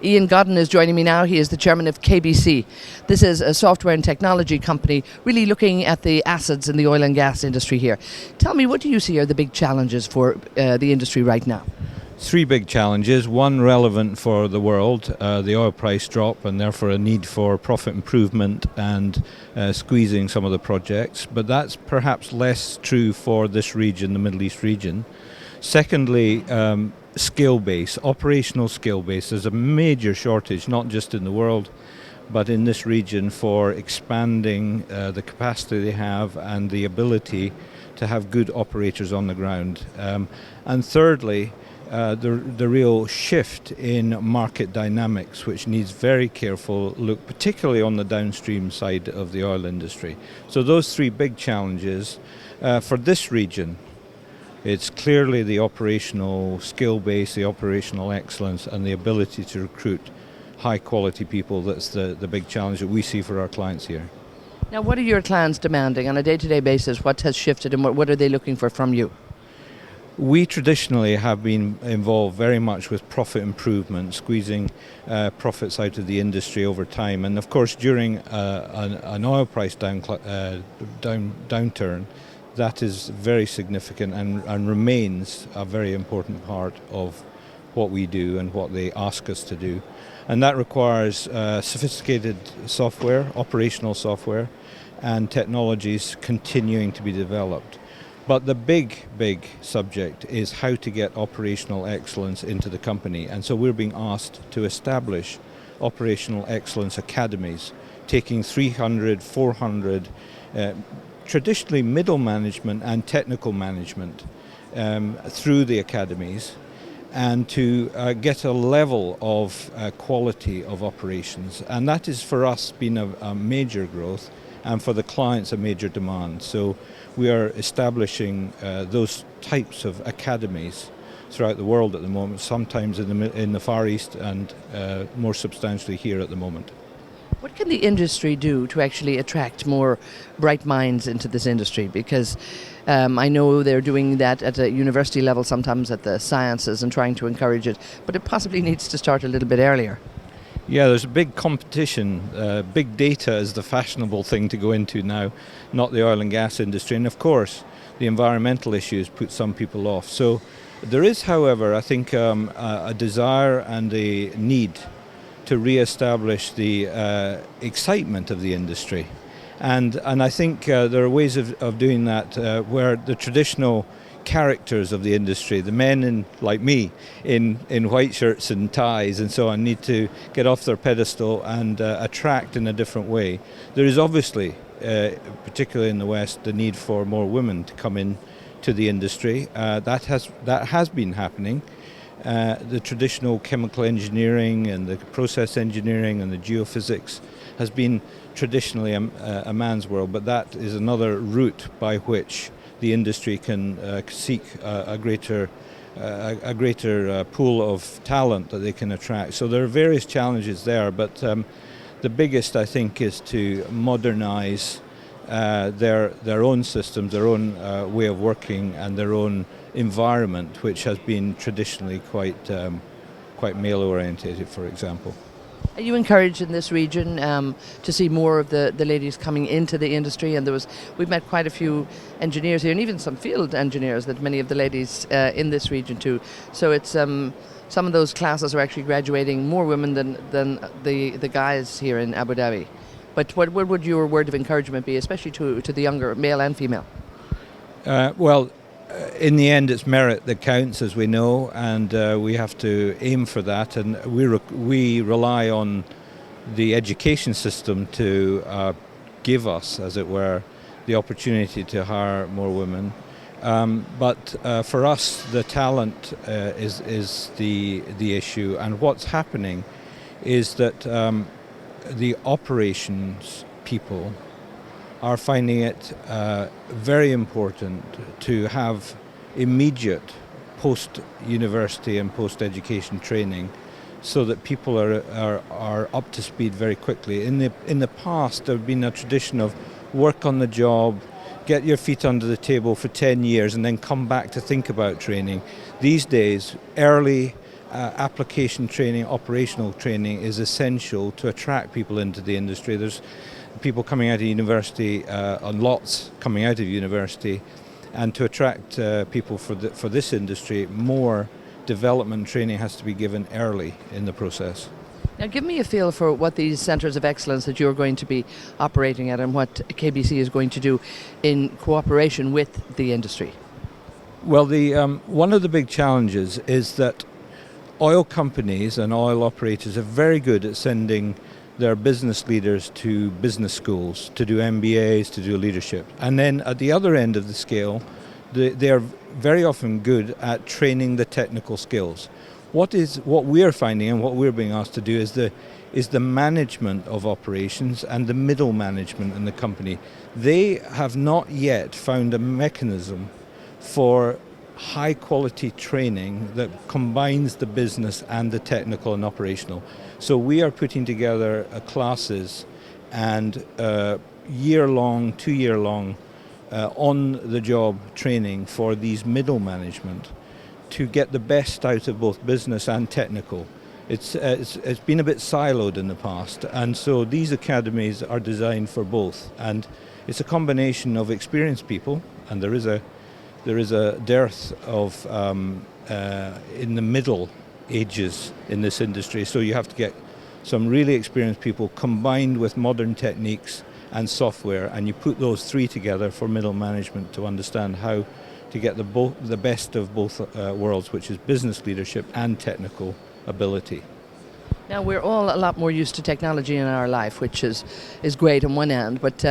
Ian Godden is joining me now. He is the chairman of KBC. This is a software and technology company really looking at the assets in the oil and gas industry here. Tell me, what do you see are the big challenges for the industry right now? Three big challenges, one relevant for the world, the oil price drop, and therefore a need for profit improvement and squeezing some of the projects, but that's perhaps less true for this region, the Middle East region. Secondly, skill base, operational skill base. There's a major shortage, not just in the world, but in this region for expanding the capacity they have and the ability to have good operators on the ground. And thirdly, the real shift in market dynamics, which needs very careful look, particularly on the downstream side of the oil industry. So those three big challenges for this region. It's clearly the operational skill base, the operational excellence, and the ability to recruit high quality people that's the big challenge that we see for our clients here. Now, what are your clients demanding on a day-to-day basis? What has shifted and what are they looking for from you? We traditionally have been involved very much with profit improvement, squeezing profits out of the industry over time. And of course, during an oil price downturn, that is very significant and remains a very important part of what we do and what they ask us to do. And that requires sophisticated software, operational software, and technologies continuing to be developed. But the big subject is how to get operational excellence into the company. And so we're being asked to establish operational excellence academies, taking 300, 400 traditionally middle management and technical management through the academies, and to get a level of quality of operations. And that is for us been a major growth, and for the clients a major demand. So we are establishing those types of academies throughout the world at the moment, sometimes in the Far East and more substantially here at the moment. What can the industry do to actually attract more bright minds into this industry? Because I know they're doing that at a university level, sometimes at the sciences, and trying to encourage it, but it possibly needs to start a little bit earlier. Yeah, there's a big competition. Big data is the fashionable thing to go into now, not the oil and gas industry. And of course, the environmental issues put some people off. So there is, however, I think a desire and a need to re-establish the excitement of the industry. And I think there are ways of doing that where the traditional characters of the industry, the men like me in white shirts and ties and so on, need to get off their pedestal and attract in a different way. There is obviously, particularly in the West, the need for more women to come in to the industry. That has been happening. The traditional chemical engineering and the process engineering and the geophysics has been traditionally a man's world, but that is another route by which the industry can seek a greater pool of talent that they can attract. So there are various challenges there, but the biggest, I think, is to modernize their own systems, their own way of working, and their own environment, which has been traditionally quite male orientated, for example. Are you encouraged in this region to see more of the ladies coming into the industry? And we've met quite a few engineers here, and even some field engineers, that many of the ladies in this region too. So it's some of those classes are actually graduating more women than the guys here in Abu Dhabi. But what would your word of encouragement be, especially to the younger male and female? In the end, it's merit that counts, as we know, and we have to aim for that. And we rely on the education system to give us, as it were, the opportunity to hire more women. But for us, the talent is the issue. And what's happening is that the operations people are finding it very important to have immediate post-university and post-education training, so that people are up to speed very quickly. In the past, there have been a tradition of work on the job, get your feet under the table for 10 years, and then come back to think about training. These days, early application training, operational training is essential to attract people into the industry. There's people coming out of university, lots coming out of university, and to attract people for this industry, more development training has to be given early in the process. Now give me a feel for what these centres of excellence that you're going to be operating at and what KBC is going to do in cooperation with the industry. Well, one of the big challenges is that oil companies and oil operators are very good at sending their business leaders to business schools to do MBAs, to do leadership. And then at the other end of the scale, they are very often good at training the technical skills. What we're finding and what we're being asked to do is the management of operations and the middle management in the company. They have not yet found a mechanism for high quality training that combines the business and the technical and operational. So we are putting together classes and year-long, 2-year-long on-the-job training for these middle management to get the best out of both business and technical. It's been a bit siloed in the past, and so these academies are designed for both. And it's a combination of experienced people, and there is a dearth of in the middle ages in this industry. So you have to get some really experienced people combined with modern techniques and software, and you put those three together for middle management to understand how to get the best of both worlds, which is business leadership and technical ability. Now we're all a lot more used to technology in our life, which is great on one end, but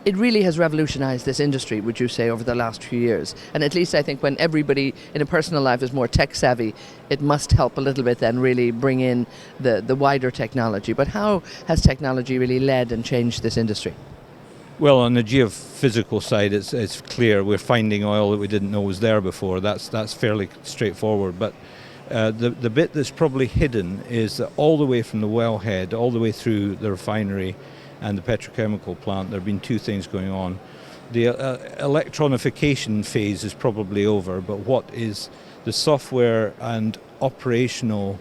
it really has revolutionized this industry, would you say, over the last few years? And at least I think when everybody in a personal life is more tech savvy, it must help a little bit then really bring in the wider technology. But how has technology really led and changed this industry? Well, on the geophysical side, it's clear we're finding oil that we didn't know was there before. That's fairly straightforward. But the bit that's probably hidden is that all the way from the wellhead, all the way through the refinery and the petrochemical plant, there have been two things going on. The electronification phase is probably over, but what is the software and operational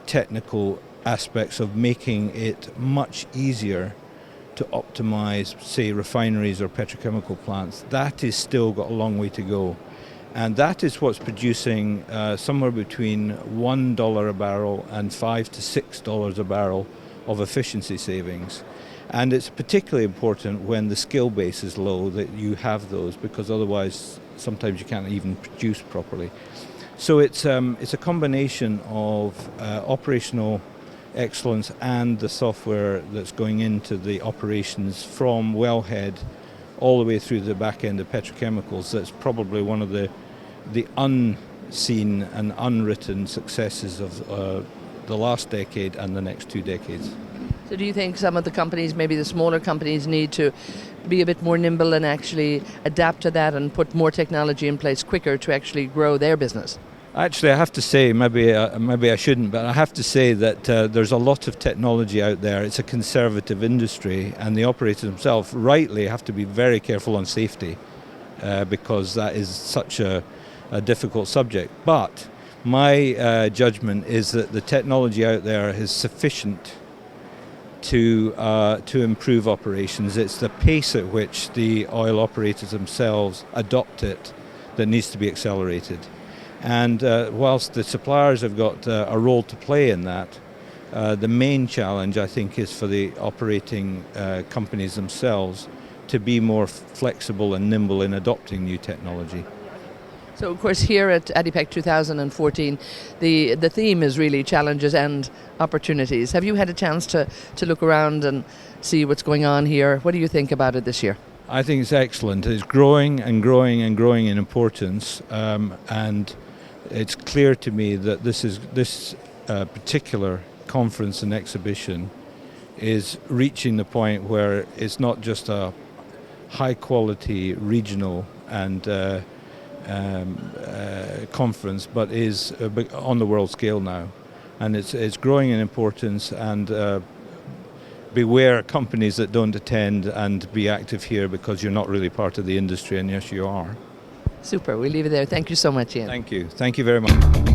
technical aspects of making it much easier to optimize, say, refineries or petrochemical plants, that is still got a long way to go. And that is what's producing somewhere between $1 a barrel and $5 to $6 a barrel of efficiency savings. And it's particularly important when the skill base is low that you have those, because otherwise sometimes you can't even produce properly. So it's a combination of operational excellence and the software that's going into the operations from wellhead all the way through the back end of petrochemicals. That's probably one of the unseen and unwritten successes of the last decade and the next 2 decades. So do you think some of the companies, maybe the smaller companies, need to be a bit more nimble and actually adapt to that and put more technology in place quicker to actually grow their business? Actually, I have to say, maybe I shouldn't, but I have to say that there's a lot of technology out there. It's a conservative industry, and the operators themselves rightly have to be very careful on safety because that is such a difficult subject. But my judgment is that the technology out there is sufficient to improve operations. It's the pace at which the oil operators themselves adopt it that needs to be accelerated. And whilst the suppliers have got a role to play in that, the main challenge, I think, is for the operating companies themselves to be more flexible and nimble in adopting new technology. So, of course, here at ADIPEC 2014, the theme is really challenges and opportunities. Have you had a chance to look around and see what's going on here? What do you think about it this year? I think it's excellent. It's growing and growing and growing in importance, and it's clear to me that this particular conference and exhibition is reaching the point where it's not just a high-quality regional and conference, but is on the world scale now, and it's growing in importance. And beware companies that don't attend and be active here because you're not really part of the industry, and yes, you are. Super. We'll leave it there. Thank you so much, Ian. Thank you. Thank you very much.